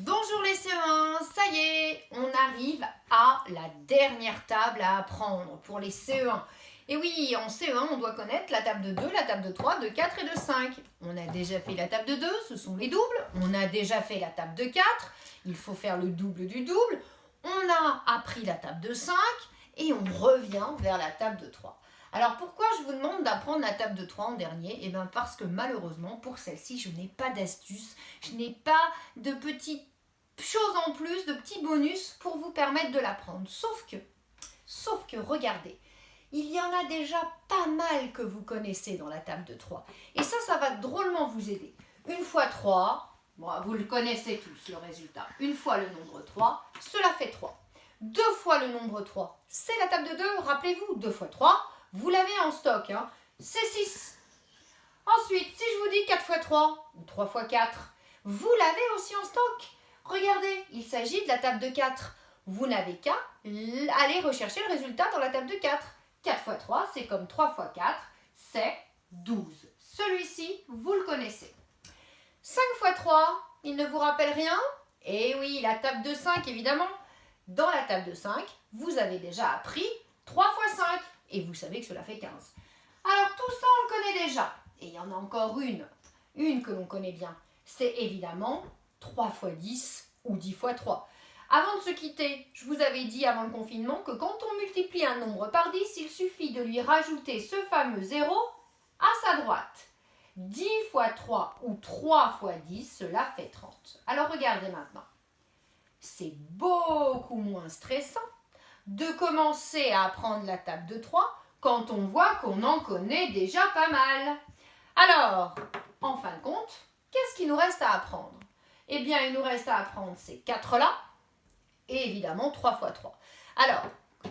Bonjour les CE1, ça y est, on arrive à la dernière table à apprendre pour les CE1. Et oui, en CE1, on doit connaître la table de 2, la table de 3, de 4 et de 5. On a déjà fait la table de 2, ce sont les doubles. On a déjà fait la table de 4, il faut faire le double du double. On a appris la table de 5 et on revient vers la table de 3. Alors pourquoi je vous demande d'apprendre la table de 3 en dernier? Eh bien parce que malheureusement, pour celle-ci, je n'ai pas d'astuce, je n'ai pas de petites choses en plus, de petits bonus pour vous permettre de l'apprendre. Sauf que, regardez, il y en a déjà pas mal que vous connaissez dans la table de 3. Et ça va drôlement vous aider. Une fois 3, bon, vous le connaissez tous le résultat. Une fois le nombre 3, cela fait 3. Deux fois le nombre 3, c'est la table de 2, rappelez-vous, 2 fois 3, vous l'avez en stock, hein, c'est 6. Ensuite, si je vous dis 4 fois 3, ou 3 fois 4, vous l'avez aussi en stock. Regardez, il s'agit de la table de 4. Vous n'avez qu'à aller rechercher le résultat dans la table de 4. 4 fois 3, c'est comme 3 fois 4, c'est 12. Celui-ci, vous le connaissez. 5 fois 3, il ne vous rappelle rien? Eh oui, la table de 5, évidemment. Dans la table de 5, vous avez déjà appris 3 fois 5. Et vous savez que cela fait 15. Alors tout ça, on le connaît déjà. Et il y en a encore une que l'on connaît bien. C'est évidemment 3 fois 10 ou 10 fois 3. Avant de se quitter, je vous avais dit avant le confinement que quand on multiplie un nombre par 10, il suffit de lui rajouter ce fameux 0 à sa droite. 10 fois 3 ou 3 fois 10, cela fait 30. Alors regardez maintenant. C'est beaucoup moins stressant de commencer à apprendre la table de 3 quand on voit qu'on en connaît déjà pas mal. Alors, en fin de compte, qu'est-ce qu'il nous reste à apprendre? Eh bien, il nous reste à apprendre ces 4-là et évidemment 3 fois 3. Alors,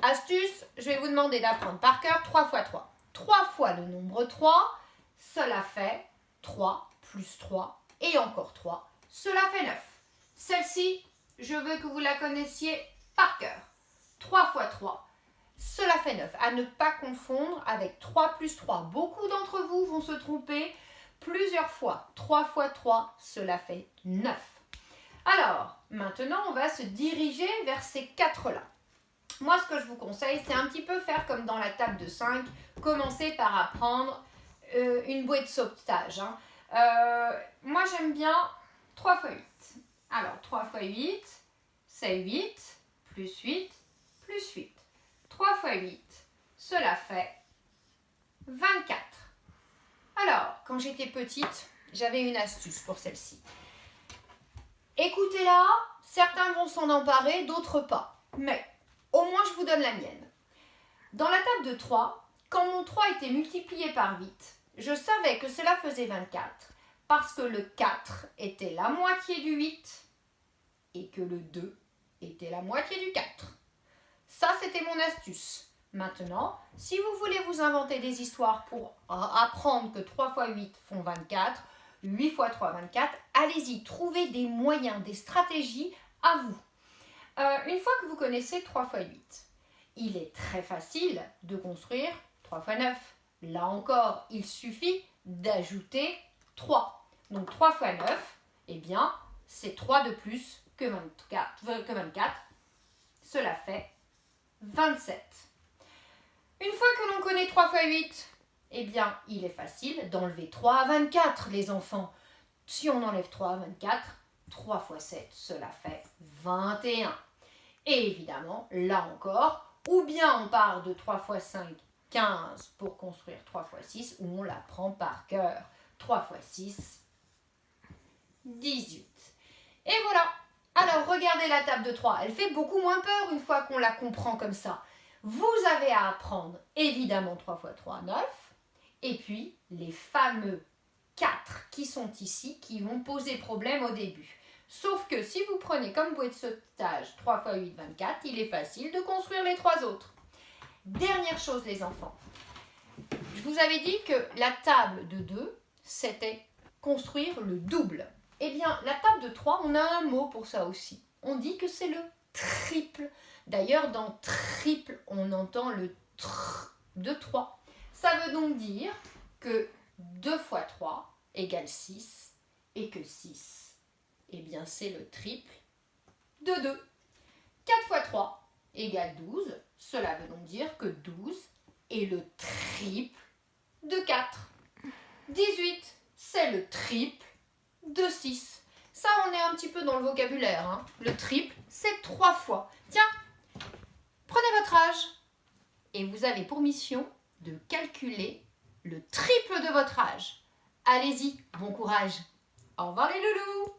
astuce, je vais vous demander d'apprendre par cœur 3 fois 3. 3 fois le nombre 3, cela fait 3 plus 3 et encore 3, cela fait 9. Celle-ci, je veux que vous la connaissiez par cœur. 3 fois 3, cela fait 9. À ne pas confondre avec 3 plus 3. Beaucoup d'entre vous vont se tromper plusieurs fois. 3 fois 3, cela fait 9. Alors, maintenant, on va se diriger vers ces 4-là. Moi, ce que je vous conseille, c'est un petit peu faire comme dans la table de 5. Commencer par apprendre une bouée de sauvetage. Moi, j'aime bien 3 fois 8. Alors, 3 fois 8, c'est 8, plus 8, plus 8. 3 fois 8, cela fait 24. Alors, quand j'étais petite, j'avais une astuce pour celle-ci. Écoutez-la, certains vont s'en emparer, d'autres pas. Mais au moins, je vous donne la mienne. Dans la table de 3, quand mon 3 était multiplié par 8, je savais que cela faisait 24 parce que le 4 était la moitié du 8 et que le 2 était la moitié du 4. Ça, c'était mon astuce. Maintenant, si vous voulez vous inventer des histoires pour apprendre que 3 fois 8 font 24, 8 fois 3, 24, allez-y, trouvez des moyens, des stratégies à vous. Une fois que vous connaissez 3 fois 8, il est très facile de construire 3 fois 9. Là encore, il suffit d'ajouter 3. Donc 3 fois 9, eh bien, c'est 3 de plus que 24. Cela fait 27. Une fois que l'on connaît 3 fois 8, eh bien, il est facile d'enlever 3 à 24, les enfants. Si on enlève 3 à 24, 3 fois 7, cela fait 21. Et évidemment, là encore, ou bien on part de 3 fois 5, 15 pour construire 3 fois 6, ou on la prend par cœur. 3 fois 6, 18. Et voilà. Alors, regardez la table de 3. Elle fait beaucoup moins peur une fois qu'on la comprend comme ça. Vous avez à apprendre, évidemment, 3 fois 3, 9. Et puis, les fameux 4 qui sont ici, qui vont poser problème au début. Sauf que si vous prenez comme bouée de sauvetage 3 fois 8, 24, il est facile de construire les 3 autres. Dernière chose, les enfants. Je vous avais dit que la table de 2, c'était construire le double. Eh bien, la table de 3, on a un mot pour ça aussi. On dit que c'est le triple. D'ailleurs, dans triple, on entend le tr de 3. Ça veut donc dire que 2 fois 3 égale 6 et que 6 Eh bien, c'est le triple de 2. 4 fois 3 égale 12. Cela veut donc dire que 12 est le triple de 4. 18, c'est le triple de 6. Ça, on est un petit peu dans le vocabulaire. Hein. Le triple, c'est 3 fois. Tiens, prenez votre âge et vous avez pour mission de calculer le triple de votre âge. Allez-y, bon courage. Au revoir les loulous!